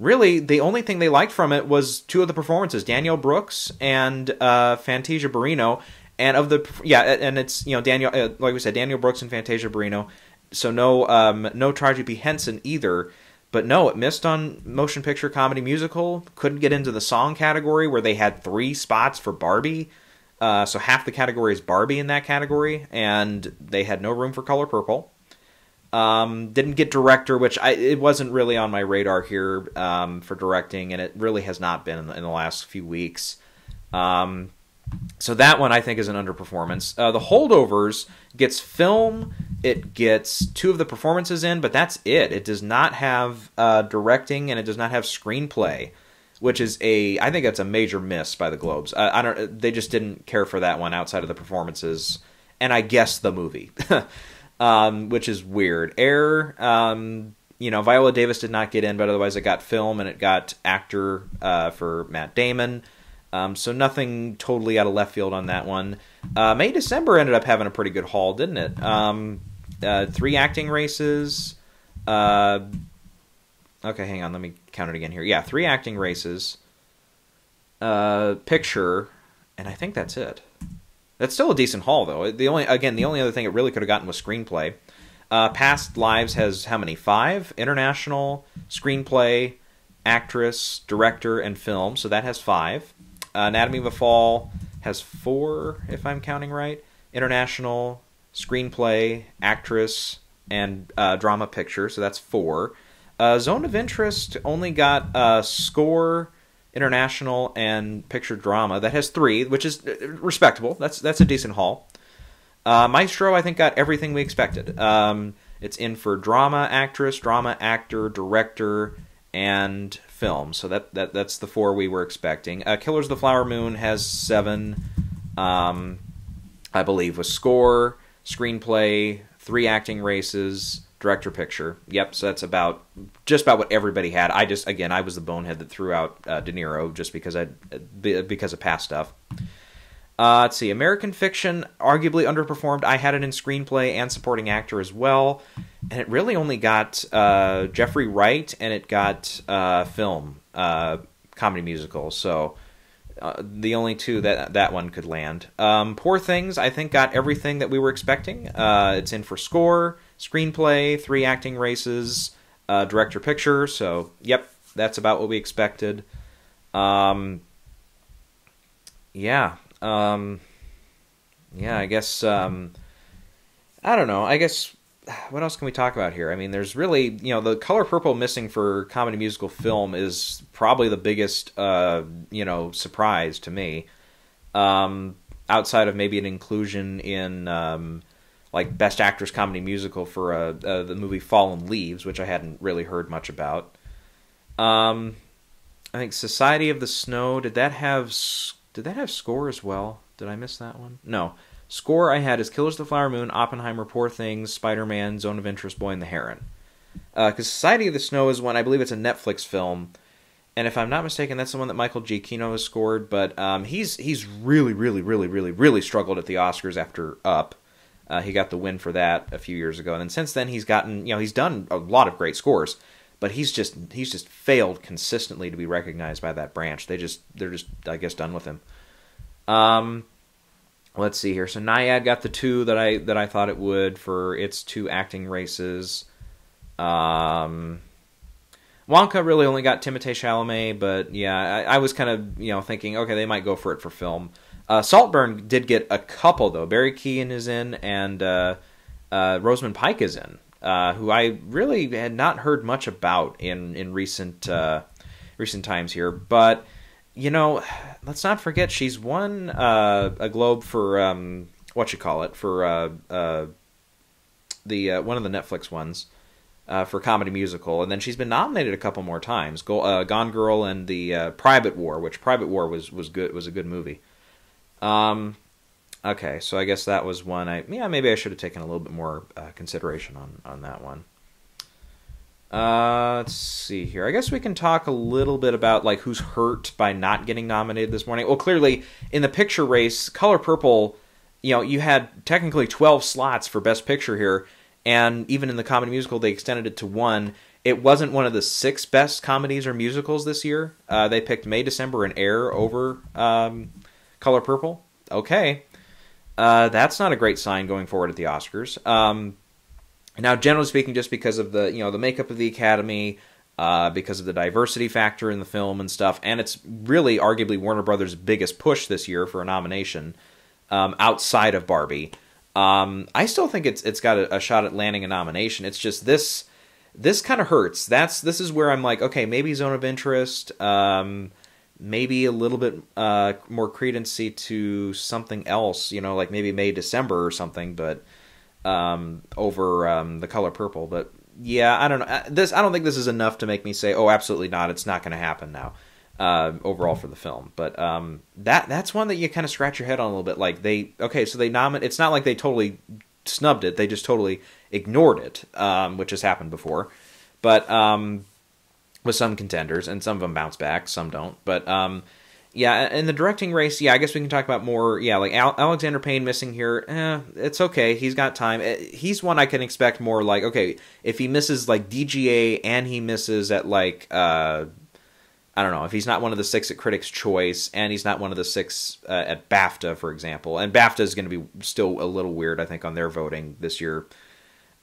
Speaker 1: Really, the only thing they liked from it was 2 of the performances, Danielle Brooks and Fantasia Barrino. And and it's, Daniel, like we said, Danielle Brooks and Fantasia Barrino. So no Taraji P. Henson either. But no, it missed on motion picture, comedy, musical. Couldn't get into the song category where they had 3 spots for Barbie. So half the category is Barbie in that category, and they had no room for Color Purple. Didn't get director, which it wasn't really on my radar here for directing, and it really has not been in the last few weeks. So that one I think is an underperformance. The Holdovers gets film, it gets 2 of the performances in, but that's it. It does not have directing, and it does not have screenplay. which is I think that's a major miss by the Globes. They just didn't care for that one outside of the performances, and I guess the movie, which is weird. Air, Viola Davis did not get in, but otherwise it got film and it got actor for Matt Damon. So nothing totally out of left field on that one. May December ended up having a pretty good haul, didn't it? 3 acting races. Okay, hang on. Let me count it again here. Yeah, 3 acting races. Picture, and I think that's it. That's still a decent haul, though. The only other thing it really could have gotten was screenplay. Past Lives has how many? 5? International, screenplay, actress, director, and film. So that has 5. Anatomy of a Fall has 4, if I'm counting right. International, screenplay, actress, and drama picture. So that's 4. Zone of Interest only got score, international, and picture drama. That has 3, which is respectable. That's a decent haul. Maestro, I think, got everything we expected. It's in for drama actress, drama actor, director, and film. So that's the 4 we were expecting. Killers of the Flower Moon has 7, I believe, with score, screenplay, 3 acting races, director picture. Yep, so that's just about what everybody had. I was the bonehead that threw out De Niro just because of past stuff. Let's see, American Fiction arguably underperformed. I had it in screenplay and supporting actor as well, and it really only got Jeffrey Wright, and it got film, comedy musical. So the only 2 that one could land. Poor Things, I think, got everything that we were expecting. It's in for score, screenplay, 3 acting races, director picture. So, yep, that's about what we expected. I guess, I don't know. I guess, what else can we talk about here? I mean, there's really, the Color Purple missing for comedy musical film is probably the biggest, surprise to me. Outside of maybe an inclusion in, Best Actress Comedy Musical for the movie Fallen Leaves, which I hadn't really heard much about. I think Society of the Snow, did that have score as well? Did I miss that one? No. Score I had is Killers of the Flower Moon, Oppenheimer, Poor Things, Spider-Man, Zone of Interest, Boy and the Heron. Because Society of the Snow is one, I believe it's a Netflix film, and if I'm not mistaken, that's the one that Michael Giacchino has scored, but he's really, really, really, really, really struggled at the Oscars after Up. He got the win for that a few years ago, and then since then he's gotten, he's done a lot of great scores, but he's just failed consistently to be recognized by that branch. They're just I guess done with him. Let's see here. So Nyad got the 2 that I thought it would for its 2 acting races. Wonka really only got Timothée Chalamet, but yeah, I was kind of thinking, okay, they might go for it for film. Saltburn did get a couple though. Barry Keoghan is in, and Rosamund Pike is in, who I really had not heard much about in recent times here, but. Let's not forget she's won a Globe for for the one of the Netflix ones for comedy musical, and then she's been nominated a couple more times. Gone Girl and the Private War, which Private War was good, was a good movie. Okay, so I guess that was one. Maybe I should have taken a little bit more consideration on that one. Let's see here. I guess we can talk a little bit about who's hurt by not getting nominated this morning. Well, clearly in the picture race, Color Purple, you had technically 12 slots for Best Picture here, and even in the comedy musical they extended it to 1. It wasn't one of the 6 best comedies or musicals this year. They picked May, December, and Air over Color Purple. Okay, that's not a great sign going forward at the Oscars. Now, generally speaking, just because of the the makeup of the Academy, because of the diversity factor in the film and stuff, and it's really arguably Warner Brothers' biggest push this year for a nomination outside of Barbie. I still think it's got a shot at landing a nomination. It's just this kind of hurts. This is where I'm like, okay, maybe Zone of Interest, maybe a little bit more credency to something else, like maybe May, December or something, but. Over the Color Purple, but yeah, I don't know. I don't think this is enough to make me say, "Oh, absolutely not! It's not going to happen now." overall for the film. But that's one that you kind of scratch your head on a little bit. Like so they nominate. It's not like they totally snubbed it; they just totally ignored it, which has happened before. But with some contenders, and some of them bounce back, some don't. But yeah, in the directing race, yeah, I guess we can talk about more. Yeah, like Alexander Payne missing here. It's okay. He's got time. He's one I can expect more. Like, okay, if he misses like DGA and he misses at like I don't know, if he's not one of the 6 at Critics' Choice and he's not one of the 6 at BAFTA, for example, and BAFTA is going to be still a little weird, I think, on their voting this year.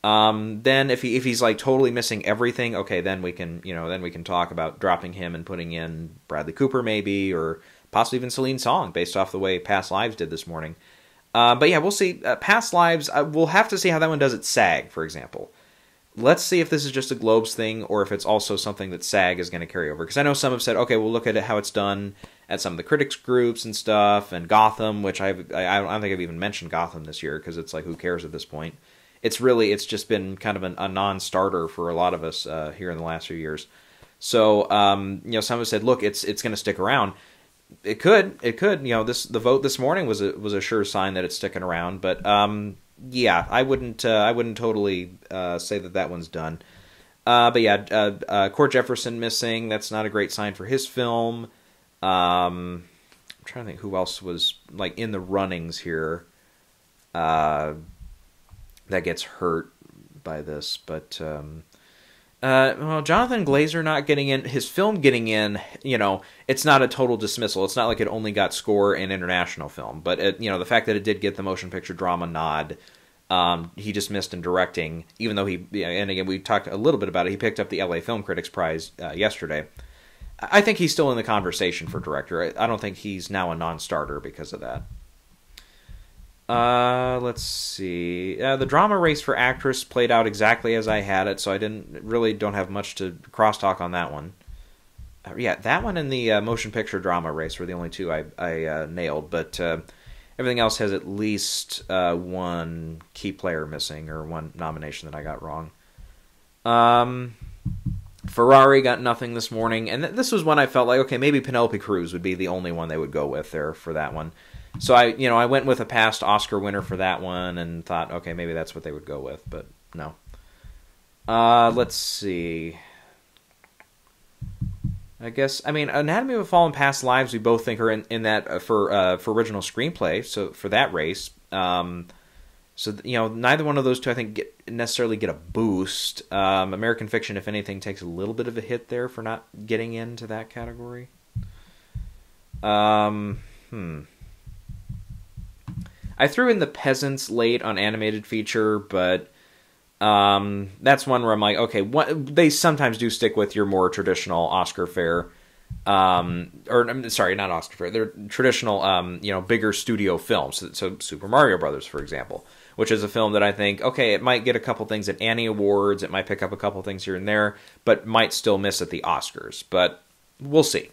Speaker 1: Then if he's like totally missing everything, okay, then we can talk about dropping him and putting in Bradley Cooper maybe, or possibly even Celine Song based off the way Past Lives did this morning. But yeah, we'll see. Past Lives, we'll have to see how that one does at SAG, for example. Let's see if this is just a Globes thing or if it's also something that SAG is going to carry over. Because I know some have said, okay, we'll look at it, how it's done at some of the critics groups and stuff, and Gotham, which I don't think I've even mentioned Gotham this year because it's like, who cares at this point? It's just been kind of a non-starter for a lot of us here in the last few years. So, some have said, look, it's going to stick around. It could. The vote this morning was a sure sign that it's sticking around. But yeah, I wouldn't totally say that one's done. But yeah, Court Jefferson missing. That's not a great sign for his film. I'm trying to think who else was like in the runnings here. That gets hurt by this, but well, Jonathan Glazer not getting in, his film getting in, it's not a total dismissal. It's not like it only got score in international film, but the fact that it did get the motion picture drama nod, he just missed in directing, even though and again, we talked a little bit about it, he picked up the LA Film Critics Prize yesterday. I think he's still in the conversation for director. I don't think he's now a non-starter because of that. Let's see. The drama race for actress played out exactly as I had it, so I don't have much to crosstalk on that one. Yeah, that one and the motion picture drama race were the only two I nailed, but everything else has at least one key player missing, or one nomination that I got wrong. Ferrari got nothing this morning, and this was one I felt like, okay, maybe Penelope Cruz would be the only one they would go with there for that one. So I went with a past Oscar winner for that one and thought, okay, maybe that's what they would go with, but no. Let's see. I guess, Anatomy of a Fall and Past Lives we both think are in that for original screenplay, so for that race. So neither one of those two I think necessarily get a boost. American Fiction, if anything, takes a little bit of a hit there for not getting into that category. I threw in The Peasants late on animated feature, but that's one where I'm like, okay, they sometimes do stick with your more traditional Oscar fare, sorry, not Oscar fare, they're traditional, bigger studio films. So Super Mario Brothers, for example, which is a film that I think, okay, it might get a couple things at Annie Awards, it might pick up a couple things here and there, but might still miss at the Oscars. But we'll see.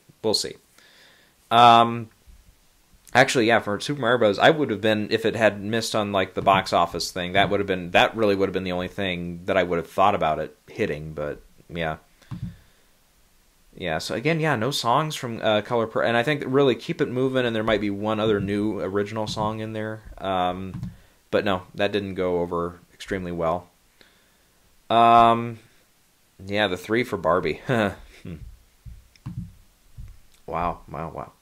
Speaker 1: Actually, yeah, for Super Mario Bros., I would have been, if it had missed on like the box office thing, that really would have been the only thing that I would have thought about it hitting. But yeah, so again, yeah, no songs from Color Purple, and I think really Keep It Moving, and there might be one other new original song in there. But no, that didn't go over extremely well. Yeah, the 3 for Barbie. Wow.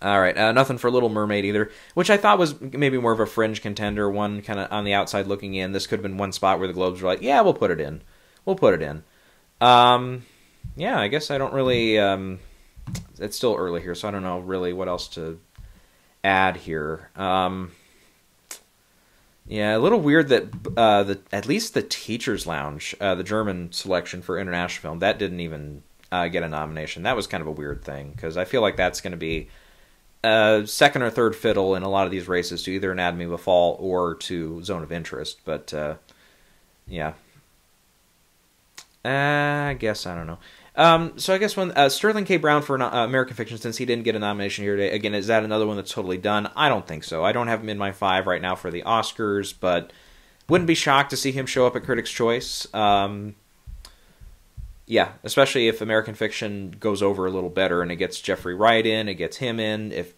Speaker 1: All right, nothing for Little Mermaid either, which I thought was maybe more of a fringe contender, one kind of on the outside looking in. This could have been one spot where the Globes were like, yeah, we'll put it in. Yeah, I guess I don't really, it's still early here, so I don't know really what else to add here. Yeah, a little weird that at least the Teacher's Lounge, the German selection for international film, that didn't even get a nomination. That was kind of a weird thing, because I feel like that's going to be second or third fiddle in a lot of these races to either Anatomy of a Fall or to Zone of Interest. But yeah, I guess I don't know. So I guess when Sterling K. Brown for American Fiction, since he didn't get a nomination here today, again, is that another one that's totally done? I don't think so. I don't have him in my 5 right now for the Oscars, but wouldn't be shocked to see him show up at Critics' Choice. yeah, especially if American Fiction goes over a little better and it gets Jeffrey Wright in, it gets him in. If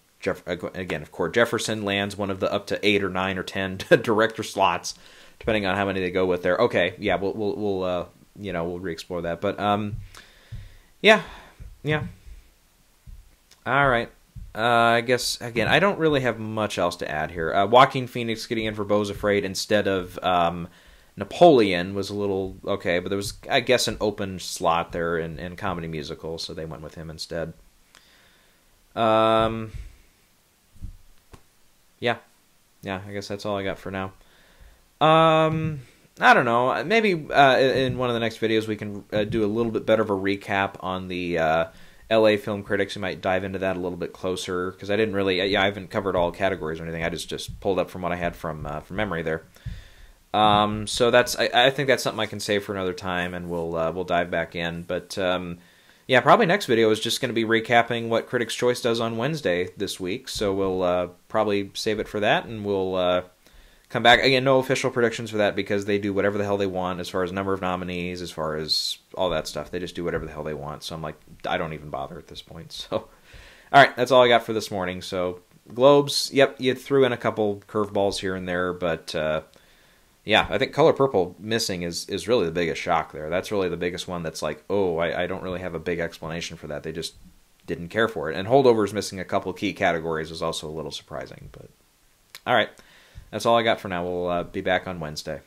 Speaker 1: again, if Cord Jefferson lands one of the up to 8 or 9 or 10 director slots, depending on how many they go with there. Okay, yeah, we'll we'll re-explore that. But yeah. All right. I guess again, I don't really have much else to add here. Joaquin Phoenix getting in for Beau's Afraid instead of Napoleon was a little okay, but there was, I guess, an open slot there in comedy musical, so they went with him instead. Yeah, I guess that's all I got for now. I don't know. Maybe in one of the next videos we can do a little bit better of a recap on the LA film critics. We might dive into that a little bit closer, because I didn't really, I haven't covered all categories or anything. I just pulled up from what I had from memory there. So that's, I think that's something I can save for another time, and we'll dive back in. But yeah, probably next video is just going to be recapping what Critics' Choice does on Wednesday this week. So we'll probably save it for that, and we'll come back. Again, no official predictions for that, because they do whatever the hell they want as far as number of nominees, as far as all that stuff. They just do whatever the hell they want. So I'm like, I don't even bother at this point. So, all right, that's all I got for this morning. So Globes, yep, you threw in a couple curveballs here and there, but yeah, I think Color Purple missing is really the biggest shock there. That's really the biggest one that's like, oh, I don't really have a big explanation for that. They just didn't care for it. And Holdovers missing a couple key categories was also a little surprising. But all right, that's all I got for now. We'll be back on Wednesday.